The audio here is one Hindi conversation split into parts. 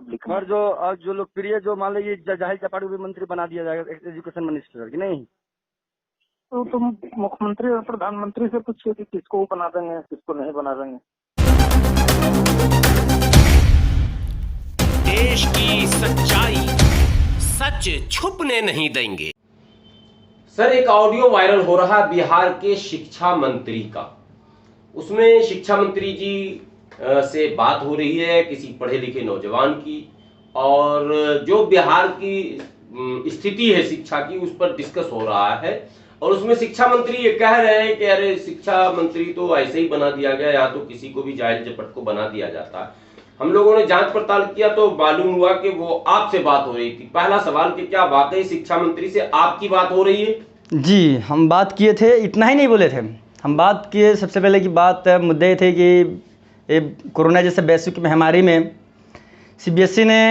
पब्लिक में। और जो लोकप्रिय जो मान लीजिए जाहिर चपाड़ू भी मंत्री बना दिया जाएगा एजुकेशन मिनिस्टर की नहीं। तो तुम मुख्यमंत्री और प्रधानमंत्री से पूछिए कि किसको बना देंगे किसको नहीं बना देंगे। देश की सच्चाई सच छुपने नहीं देंगे। सर, एक ऑडियो वायरल हो रहा है बिहार के शिक्षा मंत्री का। उसमें शिक्षा मंत्री जी से बात हो रही है किसी पढ़े लिखे नौजवान की, और जो बिहार की स्थिति है शिक्षा की उस पर डिस्कस हो रहा है। और उसमें शिक्षा मंत्री ये कह रहे हैं कि अरे शिक्षा मंत्री तो ऐसे ही बना दिया गया, यहाँ तो किसी को भी जाहिल जपट को बना दिया जाता है। हम लोगों ने जांच पड़ताल किया तो मालूम हुआ कि वो आपसे बात हो रही थी। पहला सवाल कि क्या वाकई शिक्षा मंत्री से आपकी बात हो रही है? जी, हम बात किए थे, इतना ही नहीं बोले थे हम। बात किए, सबसे पहले की बात मुद्दे थे कि ये कोरोना जैसे वैश्विक महामारी में सीबीएसई ने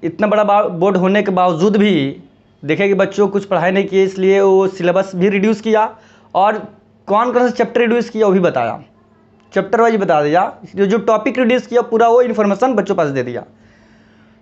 इतना बड़ा बोर्ड होने के बावजूद भी देखे कि बच्चों को कुछ पढ़ाई नहीं किए, इसलिए वो सिलेबस भी रिड्यूस किया और कौन कौन सा चैप्टर रिड्यूस किया वो भी बताया, चैप्टर वाइज बता दिया। जो टॉपिक रिड्यूस किया पूरा वो इन्फॉर्मेशन बच्चों पास दे दिया।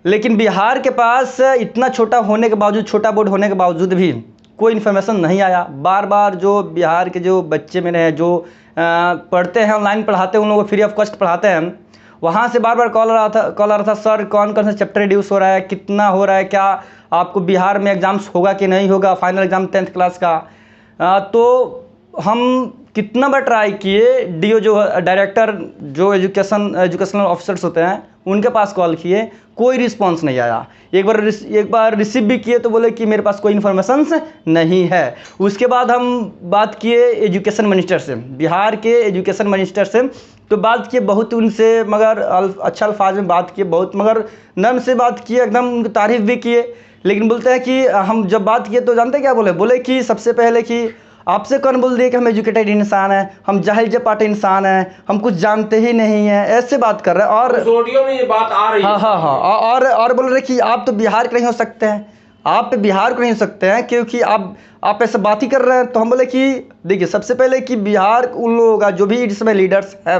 लेकिन बिहार के पास इतना छोटा होने के बावजूद, छोटा बोर्ड होने के बावजूद भी कोई इन्फॉर्मेशन नहीं आया। बार बार जो बिहार के जो बच्चे मेरे हैं जो पढ़ते हैं, ऑनलाइन पढ़ाते हैं, उन लोगों को फ्री ऑफ कॉस्ट पढ़ाते हैं, वहाँ से बार बार कॉल आ रहा था सर कौन कौन सा चैप्टर रिड्यूस हो रहा है, कितना हो रहा है, क्या आपको बिहार में एग्ज़ाम्स होगा कि नहीं होगा, फाइनल एग्ज़ाम 10th क्लास का। तो हम कितना बार ट्राई किए, डीओ जो डायरेक्टर जो एजुकेशनल ऑफिसर्स होते हैं उनके पास कॉल किए, कोई रिस्पांस नहीं आया। एक बार रिसीव भी किए तो बोले कि मेरे पास कोई इन्फॉर्मेशन नहीं है। उसके बाद हम बात किए एजुकेशन मिनिस्टर से, बिहार के एजुकेशन मिनिस्टर से, तो बात किए बहुत उनसे, मगर अच्छा अल्फाज में बात किए, बहुत मगर नर्म से बात किए, एकदम उनकी तारीफ़ भी किए। लेकिन बोलते हैं कि हम जब बात किए तो जानते क्या बोले कि सबसे पहले कि आपसे कौन बोल दिए कि हम एजुकेटेड इंसान हैं, हम जाहिल जपाटे इंसान हैं, हम कुछ जानते ही नहीं हैं, ऐसे बात कर रहे हैं। और ऑडियो में ये बात आ रही है। हाँ, और बोल रहे कि आप तो बिहार के नहीं हो सकते हैं, आप बिहार को नहीं हो सकते हैं क्योंकि आप ऐसे बात ही कर रहे हैं। तो हम बोले कि देखिए, सबसे पहले कि बिहार उन लोगों का जो भी इसमें लीडर्स हैं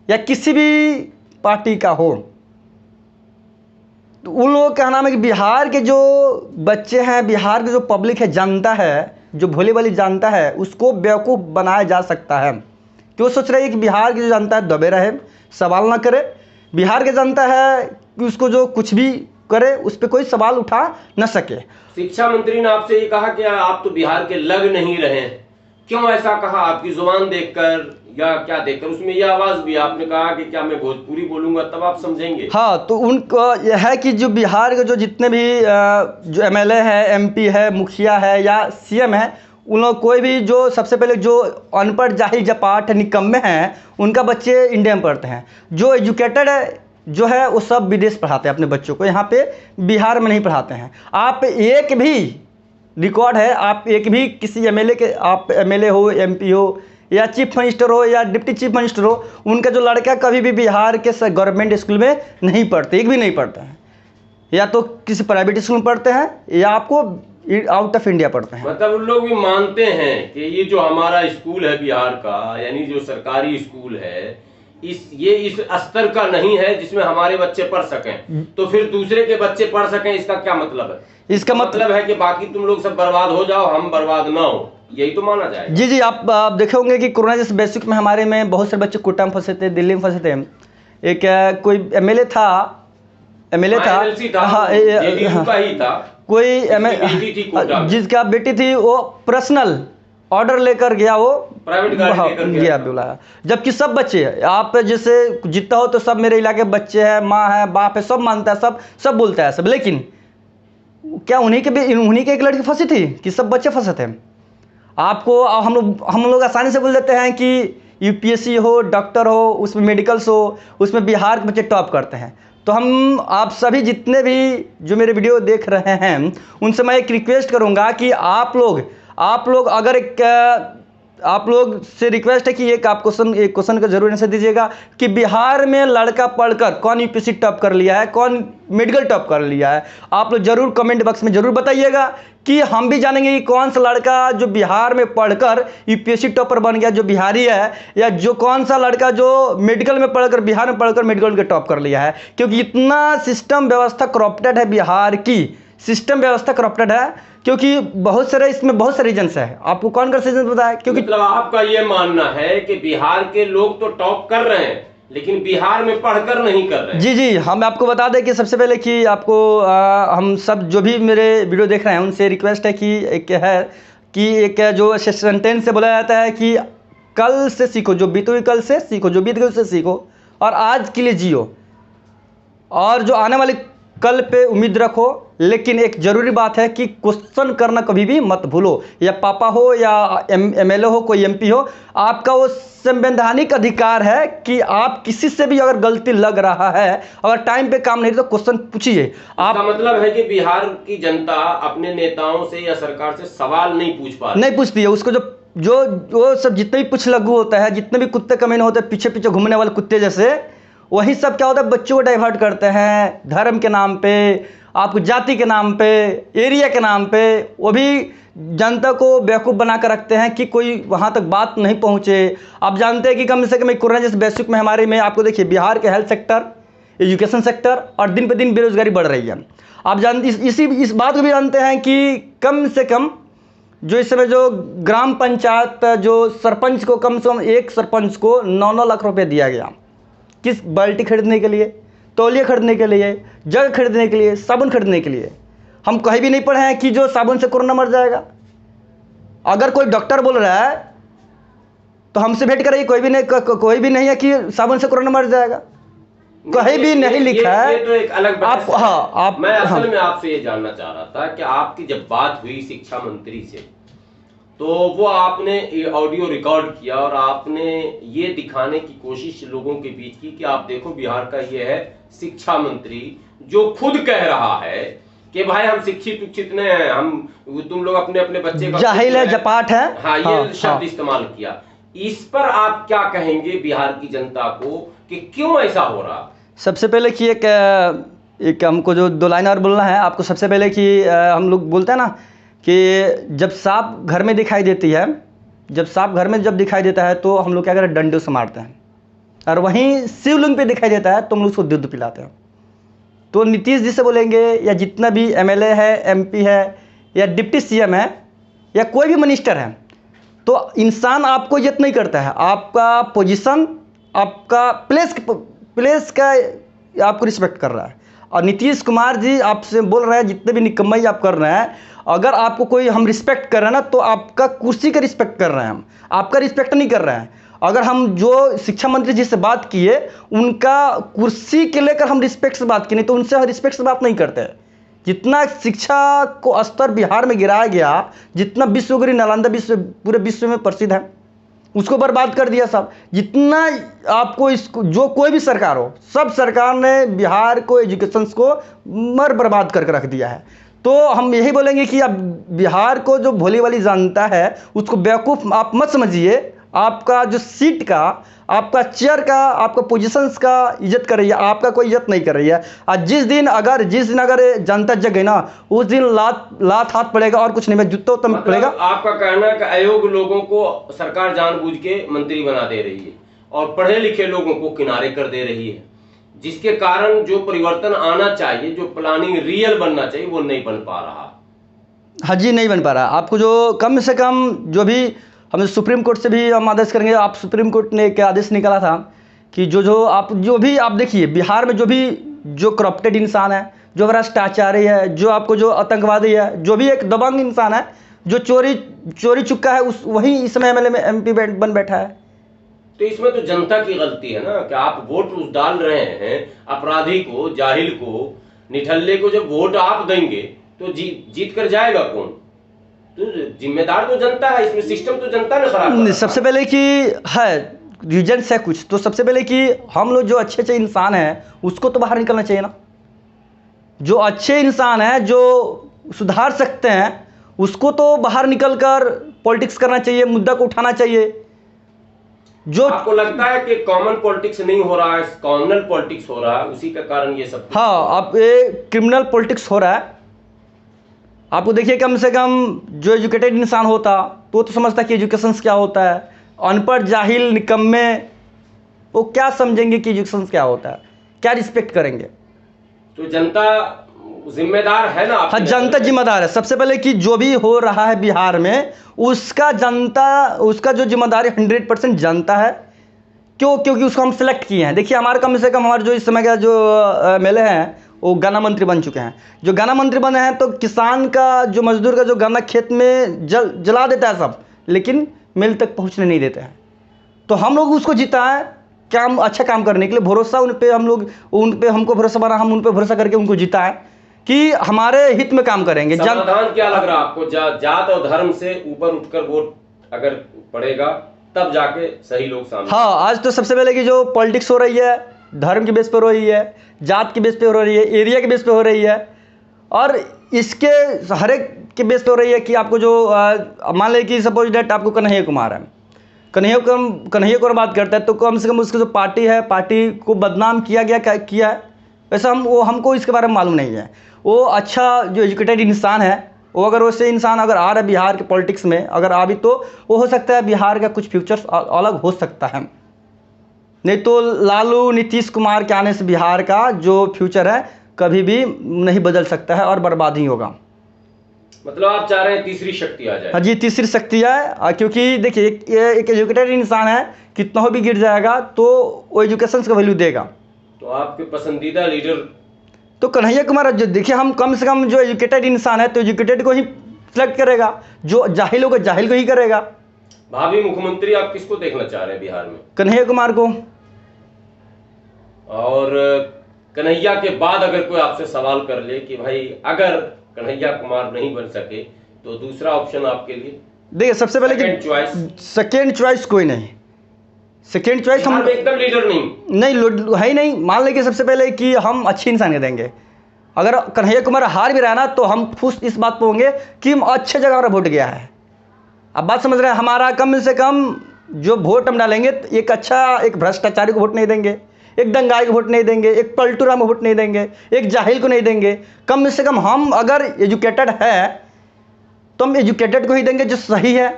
या किसी भी पार्टी का हो, तो उन लोगों का नाम है कि बिहार के जो बच्चे हैं, बिहार की जो पब्लिक है, जनता है, जो भोली भाली जनता है, उसको बेवकूफ़ बनाया जा सकता है। तो वो सोच रही है कि बिहार की जो जनता है दबे रहे, सवाल ना करे। बिहार की जनता है कि उसको जो कुछ भी करे उस पर कोई सवाल उठा न सके। शिक्षा मंत्री ने आपसे ये कहा कि आप तो बिहार के लग नहीं रहे, क्यों ऐसा कहा? आपकी जुबान देखकर या क्या देखकर? उसमें यह आवाज भी आपने कहा कि क्या मैं भोजपुरी बोलूंगा तब आप समझेंगे। हाँ, तो उनको यह है कि जो बिहार के जो जितने भी जो एमएलए है, एमपी है, मुखिया है या सीएम है, उन लोग कोई भी जो सबसे पहले जो अनपढ़ जाहिल जपाट निकम्मे हैं उनका बच्चे इंडिया में पढ़ते हैं। जो एजुकेटेड जो है वो सब विदेश पढ़ाते हैं अपने बच्चों को, यहाँ पे बिहार में नहीं पढ़ाते हैं। आप एक भी रिकॉर्ड है, आप एक भी किसी एमएलए के, आप एमएलए हो, एमपी हो या चीफ मिनिस्टर हो या डिप्टी चीफ मिनिस्टर हो, उनका जो लड़का कभी भी बिहार के गवर्नमेंट स्कूल में नहीं पढ़ते, एक भी नहीं पढ़ते हैं। या तो किसी प्राइवेट स्कूल में पढ़ते हैं या आपको आउट ऑफ इंडिया पढ़ते हैं। मतलब उन लोग भी मानते हैं कि ये जो हमारा स्कूल है बिहार का, यानी जो सरकारी स्कूल है, इस स्तर का नहीं है जिसमें हमारे बच्चे पढ़ सकें, तो फिर दूसरे के बच्चे पढ़ सकें, इसका क्या मतलब है? इसका मतलब है कि बाकी तुम लोग सब बर्बाद हो जाओ, हम बर्बाद ना हो, यही तो माना जाए। जी, आप देखे होंगे कि कोरोना जैसे वैश्विक महामारी में बहुत सारे बच्चे कोटा में फंसे थे, दिल्ली में फंसे थे। एक कोई एमएलए था, हाँ, ही था कोई जिसका बेटी थी, वो पर्सनल ऑर्डर लेकर गया, वो प्राइवेट गाड़ी गया बुलाया, जबकि सब बच्चे, आप जैसे जितना हो तो सब मेरे इलाके बच्चे हैं, माँ है, बाप है, सब मानता है, सब बोलता है सब। लेकिन क्या उन्हीं के एक लड़की फंसी थी कि सब बच्चे फंसे थे? आपको हम लोग आसानी से बोल देते हैं कि यूपीएससी हो, डॉक्टर हो, उसमें मेडिकल्स हो, उसमें बिहार के बच्चे टॉप करते हैं। तो हम आप सभी जितने भी जो मेरे वीडियो देख रहे हैं उनसे मैं एक रिक्वेस्ट करूंगा कि आप लोग अगर एक आप लोग से रिक्वेस्ट है कि एक क्वेश्चन का जरूर आंसर दीजिएगा कि बिहार में लड़का पढ़कर कौन यूपीएससी टॉप कर लिया है, कौन मेडिकल टॉप कर लिया है। आप लोग जरूर कमेंट बॉक्स में जरूर बताइएगा कि हम भी जानेंगे कि कौन सा लड़का जो बिहार में पढ़कर यूपीएससी टॉपर बन गया जो बिहारी है, या जो कौन सा लड़का जो मेडिकल में पढ़कर बिहार में पढ़कर मेडिकल के टॉप कर लिया है। क्योंकि इतना सिस्टम व्यवस्था करप्टेड है, बिहार की सिस्टम व्यवस्था करप्टेड है। क्योंकि बहुत सारे इसमें बहुत सारे रीजंस है। आपको कौन कौन से रीजंस बताया? क्योंकि मतलब आपका ये मानना है कि बिहार के लोग तो टॉप कर रहे हैं लेकिन बिहार में पढ़कर नहीं कर रहे हैं। जी, हम आपको बता दें कि सबसे पहले कि आपको हम सब जो भी मेरे वीडियो देख रहे हैं उनसे रिक्वेस्ट है कि एक जो सेंटेंस से बोला जाता है कि कल से सीखो, जो बीते हुए कल से सीखो, जो बीत गए उससे सीखो, और आज के लिए जियो, और जो आने वाले कल पे उम्मीद रखो। लेकिन एक जरूरी बात है कि क्वेश्चन करना कभी भी मत भूलो। या पापा हो या एमएलए हो, कोई एमपी हो, आपका वो संवैधानिक अधिकार है कि आप किसी से भी अगर गलती लग रहा है, अगर टाइम पे काम नहीं तो क्वेश्चन पूछिए। आपका मतलब है कि बिहार की जनता अपने नेताओं से या सरकार से सवाल नहीं पूछती है। उसको जो सब जितने भी पुछ लघु होता है, जितने भी कुत्ते कमीने होते हैं पीछे पीछे घूमने वाले कुत्ते जैसे, वही सब क्या होता है, बच्चों को डाइवर्ट करते हैं धर्म के नाम पे, आपको जाति के नाम पे, एरिया के नाम पे। वो भी जनता को बेवकूफ़ बना कर रखते हैं कि कोई वहाँ तक बात नहीं पहुँचे। आप जानते हैं कि कम से कम कोरोना जैसे वैश्विक महामारी में आपको देखिए बिहार के हेल्थ सेक्टर, एजुकेशन सेक्टर और दिन पे दिन बेरोजगारी बढ़ रही है। आप जानते इस बात को भी जानते हैं कि कम से कम जो इस समय जो ग्राम पंचायत जो सरपंच को कम से कम एक सरपंच को 9-9 लाख रुपये दिया गया। किस? बाल्टी खरीदने के लिए, तौलिया खरीदने के लिए, जग खरीदने के लिए, साबुन खरीदने के लिए। हम कहीं भी नहीं पढ़े हैं कि जो साबुन से कोरोना मर जाएगा। अगर कोई डॉक्टर बोल रहा है तो हमसे भेंट कराइए, कोई भी नहीं है कि साबुन से कोरोना मर जाएगा, कहीं भी नहीं लिखा है। ये तो एक अलग आप मैं असल में आपसे ये जानना चाह रहा था कि आपकी जब बात हुई शिक्षा मंत्री से तो वो आपने ऑडियो रिकॉर्ड किया और आपने ये दिखाने की कोशिश लोगों के बीच की कि आप देखो बिहार का ये है शिक्षा मंत्री जो खुद कह रहा है कि भाई हम शिक्षित उचित नहीं है, हम तुम लोग अपने अपने बच्चे का जाहिल है, जपाट है। हाँ, ये शब्द इस्तेमाल किया। इस पर आप क्या कहेंगे बिहार की जनता को कि क्यों ऐसा हो रहा? सबसे पहले कि एक हमको जो 2 लाइन और बोलना है आपको। सबसे पहले कि हम लोग बोलते हैं ना कि जब सांप घर में दिखाई देती है, जब दिखाई देता है तो हम लोग क्या करते हैं, डंडे से मारते हैं। और वहीं शिवलिंग पे दिखाई देता है तो हम लोग उसको दूध पिलाते हैं। तो नीतीश जी से बोलेंगे या जितना भी एमएलए है, एमपी है या डिप्टी सीएम है या कोई भी मिनिस्टर है, तो इंसान आपको इज्जत नहीं करता है। आपका पोजीशन, आपका प्लेस का आपको रिस्पेक्ट कर रहा है। और नीतीश कुमार जी आपसे बोल रहे हैं, जितने भी निकम्मई आप कर रहे हैं, अगर आपको कोई हम रिस्पेक्ट कर रहे हैं ना तो आपका कुर्सी का रिस्पेक्ट कर रहे हैं, हम आपका रिस्पेक्ट नहीं कर रहे हैं। अगर हम जो शिक्षा मंत्री जी से बात किए उनका कुर्सी के लेकर हम रिस्पेक्ट से बात की, नहीं तो उनसे हम रिस्पेक्ट से बात नहीं करते। जितना शिक्षा को स्तर बिहार में गिराया गया, जितना विश्वगुरु नालंदा पूरे विश्व में प्रसिद्ध है, उसको बर्बाद कर दिया सब। जितना आपको इसको जो कोई भी सरकार हो, सब सरकार ने बिहार को एजुकेशन को बर्बाद करके रख दिया है। तो हम यही बोलेंगे कि अब बिहार को जो भोली वाली जनता है उसको बेवकूफ़ आप मत समझिए। आपका जो सीट का, आपका चेयर का, आपका पोजीशंस का इज्जत कर रही है, आपका कोई इज्जत नहीं कर रही है। और जिस दिन अगर जनता जग गई ना, उस दिन लात हाथ पड़ेगा और कुछ नहीं, मैं जूता उत्तम पड़ेगा। आपका कहना है कि अयोग्य लोगों को सरकार जानबूझ के मंत्री बना दे रही है और पढ़े लिखे लोगों को किनारे कर दे रही है, जिसके कारण जो परिवर्तन आना चाहिए, जो प्लानिंग रियल बनना चाहिए, वो नहीं बन पा रहा। हाँ जी, नहीं बन पा रहा। आपको जो कम से कम जो भी हम सुप्रीम कोर्ट से भी हम आदेश करेंगे। आप सुप्रीम कोर्ट ने एक आदेश निकाला था कि जो भी आप देखिए बिहार में जो करप्टेड इंसान है, जो भ्रष्टाचारी है, जो आतंकवादी है, जो भी एक दबंग इंसान है, जो चोरी चुका है, वही इस समय एमएलए में एमपी बन बैठा है। तो इसमें तो जनता की गलती है ना कि आप वोट डाल रहे हैं अपराधी को, जाहिल को, निठल्ले को। जब वोट आप देंगे तो जीत कर जाएगा कौन? तो जिम्मेदार तो जनता है, इसमें सिस्टम तो जनता ने खराब किया। सबसे पहले कि है रीजन्स है कुछ, तो सबसे पहले कि हम लोग जो अच्छे इंसान हैं उसको तो बाहर निकलना चाहिए ना। जो अच्छे इंसान हैं, जो सुधार सकते हैं, उसको तो बाहर निकल कर पॉलिटिक्स करना चाहिए, मुद्दा को उठाना चाहिए। जो आपको लगता है कि कॉमन पॉलिटिक्स नहीं हो रहा है, कॉमनल पॉलिटिक्स हो रहा है, उसी के कारण ये सब? हाँ, अब ये क्रिमिनल पॉलिटिक्स हो रहा है। आपको देखिए, कम से कम जो एजुकेटेड इंसान होता तो समझता कि एजुकेशन क्या होता है। अनपढ़, जाहिल, निकम्मे वो क्या समझेंगे कि एजुकेशन क्या होता है, क्या रिस्पेक्ट करेंगे? तो जनता जिम्मेदार है ना? हाँ, जनता जिम्मेदार है। सबसे पहले कि जो भी हो रहा है बिहार में, उसका जो जिम्मेदारी 100% जनता है। क्योंकि उसको हम सिलेक्ट किए हैं। देखिए, हमारे कम से कम हमारे जो इस समय का जो MLA हैं वो गन्ना मंत्री बन चुके हैं। जो गन्ना मंत्री बने हैं तो किसान का, जो मजदूर का जो गन्ना खेत में जला देता है सब, लेकिन मिल तक पहुंचने नहीं देते हैं। तो हम लोग उसको जीता है काम, अच्छा काम करने के लिए। भरोसा उन पे हमको भरोसा बना, हम उन पे भरोसा करके उनको जीता है कि हमारे हित में काम करेंगे। समाधान क्या लग रहा है आपको? जात और धर्म से ऊपर उठकर वोट अगर पड़ेगा तब जाके सही लोग सामने? हाँ, आज तो सबसे पहले कि जो पॉलिटिक्स हो रही है, धर्म के बेस पर हो रही है, जात के बेस पे हो रही है, एरिया के बेस पे हो रही है, और इसके हर एक के बेस पे हो रही है कि आपको जो मान लें कि सपोज डेट आपको कन्हैया कुमार है, कन्हैया कुमार बात करता है तो कम से कम उसकी जो पार्टी है, पार्टी को बदनाम किया है। वैसा हमको इसके बारे में मालूम नहीं है। वो अच्छा जो एजुकेटेड इंसान है, वो अगर वैसे इंसान अगर आ रहा है बिहार के पॉलिटिक्स में, अगर आ भी तो वो हो सकता है बिहार का कुछ फ्यूचर्स अलग हो सकता है। नहीं तो लालू, नीतीश कुमार के आने से बिहार का जो फ्यूचर है कभी भी नहीं बदल सकता है और बर्बाद ही होगा। मतलब आप चाह रहे हैं तीसरी शक्ति आ जाए? हाँ जी, तीसरी शक्ति है। क्योंकि देखिए, एक एजुकेटेड इंसान है, कितना भी गिर जाएगा तो वो एजुकेशन का वैल्यू देगा। तो आपके पसंदीदा लीडर तो कन्हैया कुमार, जो देखिए, हम कम से कम जो एजुकेटेड इंसान है तो एजुकेटेड को ही सिलेक्ट करेगा, जो जाहिल होगा जाहिल को ही करेगा। भावी मुख्यमंत्री आप किसको देखना चाह रहे हैं बिहार में? कन्हैया कुमार को। और कन्हैया के बाद अगर कोई आपसे सवाल कर ले कि भाई अगर कन्हैया कुमार नहीं बन सके तो दूसरा ऑप्शन आपके लिए? देखिए, सबसे पहले कि सेकेंड चॉइस कोई नहीं। सेकेंड चॉइस हम एकदम लीडर नहीं है ही नहीं। मान लेंगे सबसे पहले कि हम अच्छी इंसान के देंगे। अगर कन्हैया कुमार हार भी रहा ना तो हम खुश इस बात पर होंगे कि हम अच्छे जगह हमारा वोट गया है। अब बात समझ रहे हैं? हमारा कम से कम जो वोट हम डालेंगे, एक भ्रष्टाचारी को वोट नहीं देंगे, एक दंगाई को वोट नहीं देंगे, एक पलटूराम को वोट नहीं देंगे, एक जाहिल को नहीं देंगे। कम से कम हम अगर एजुकेटेड है तो हम एजुकेटेड को ही देंगे जो सही है।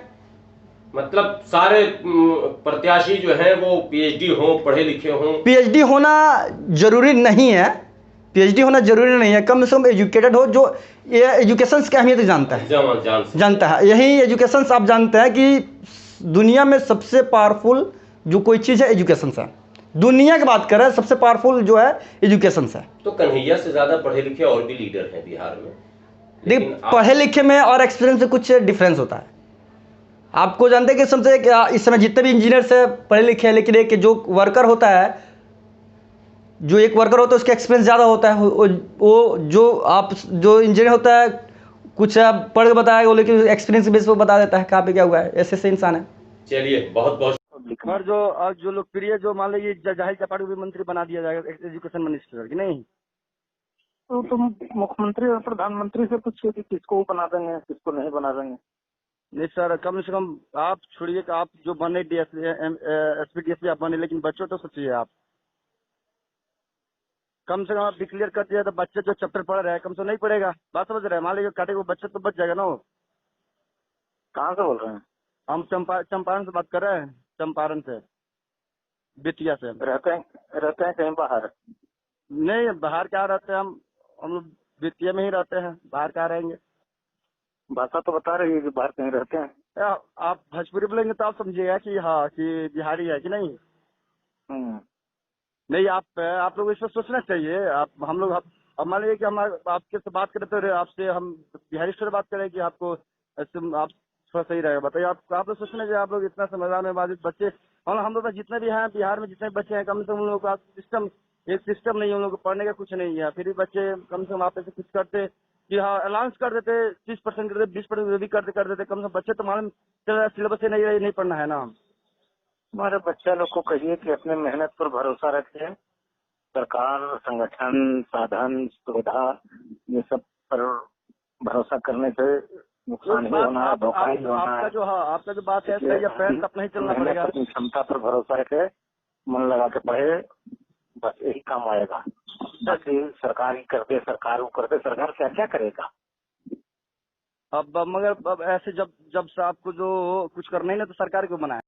मतलब सारे प्रत्याशी जो हैं वो PhD हों, पढ़े लिखे हों? PhD होना जरूरी नहीं है। PhD होना जरूरी नहीं है। कम से कम एजुकेटेड हो, जो ये एजुकेशन की अहमियत जानता है। यही एजुकेशन आप जानते हैं कि दुनिया में सबसे पावरफुल जो कोई चीज़ है एजुकेशन है। दुनिया की बात करें, सबसे पावरफुल जो है एजुकेशन है। तो कन्हैया से ज़्यादा पढ़े लिखे और भी लीडर हैं बिहार में। देखिए, पढ़े लिखे में और एक्सपीरियंस से कुछ डिफरेंस होता है। आपको जानते हैं कि सबसे इस समय जितने भी इंजीनियर से पढ़े लिखे हैं, लेकिन एक जो वर्कर होता है, उसका एक्सपीरियंस ज़्यादा होता है। वो जो इंजीनियर होता है कुछ पढ़ के बताएगा वो, लेकिन एक्सपीरियंस बेस पर बता देता है कहाँ पे क्या हुआ है। ऐसे इंसान है। चलिए, बहुत बहुत। और जो लोकप्रिय, जो मान लीजिए जाहिल चापाड़ी भी मंत्री बना दिया जाएगा, एजुकेशन मिनिस्टर की नहीं? तो तुम मुख्यमंत्री और प्रधानमंत्री से पूछिए कि किसको बना देंगे, किसको नहीं बना देंगे। नहीं सर, कम से कम आप छोड़िए कि आप जो बने SPDSP आप बने, लेकिन बच्चों तो सोचिए आप। कम से कम आप डिक्लेयर कर दिया तो बच्चे जो चैप्टर पढ़ रहे हैं कम से नहीं पढ़ेगा। बात समझ रहे हैं? मान लीजिए काटे को बच्चे तो बच जाएगा ना। वो कहाँ से बोल रहे हैं? हम चंपारण से बात कर रहे हैं, चंपारण से, बेतिया से। रहते हैं कहीं बाहर? नहीं, बाहर क्या रहते हैं हम लोग बेतिया में ही रहते हैं, बाहर क्या रहेंगे। भाषा तो बता रही है कि बाहर कहीं रहते हैं। आप भोजपुरी बोलेंगे तो आप समझिएगा कि हाँ कि बिहारी है कि नहीं। नहीं, आप लोग इसमें सोचना चाहिए। हम लोग अब मान लीजिए कि हम आपके से बात करें तो आपसे हम बिहारी से बात करें कि आपको आप थोड़ा सही रहेगा। बताइए, आप लोग सोचना चाहिए। आप लोग इतना समझदार में बात, बच्चे हम लोग जितने भी हैं बिहार में, जितने बच्चे हैं, कम से कम उन लोगों का सिस्टम नहीं है, उन लोगों को पढ़ने का कुछ नहीं है। फिर भी बच्चे कम से कम आप ऐसे कुछ करते कि हाँ अलाउंस कर देते, 30% कर देते, 20% भी कर देते। कम से कम बच्चे तो मालूम चल रहा है सिलेबस से नहीं पढ़ना है ना। हमारे बच्चा लोग को कहिए कि अपने मेहनत पर भरोसा रखें। सरकार, संगठन, साधन, सुविधा, ये सब पर भरोसा करने से नुकसान ही होना है, धोखा ही होना आपका है। जो आपका जो बात है सही है, पैर अपना ही चलना पड़ेगा। अपनी क्षमता पर भरोसा रखे, मन लगा के पढ़े, बस यही काम आएगा। बाकी सरकार ही कर दे, सरकार क्या क्या करेगा। अब मगर अब ऐसे जब से आपको जो कुछ करना ही नहीं तो सरकार क्यों बनाए?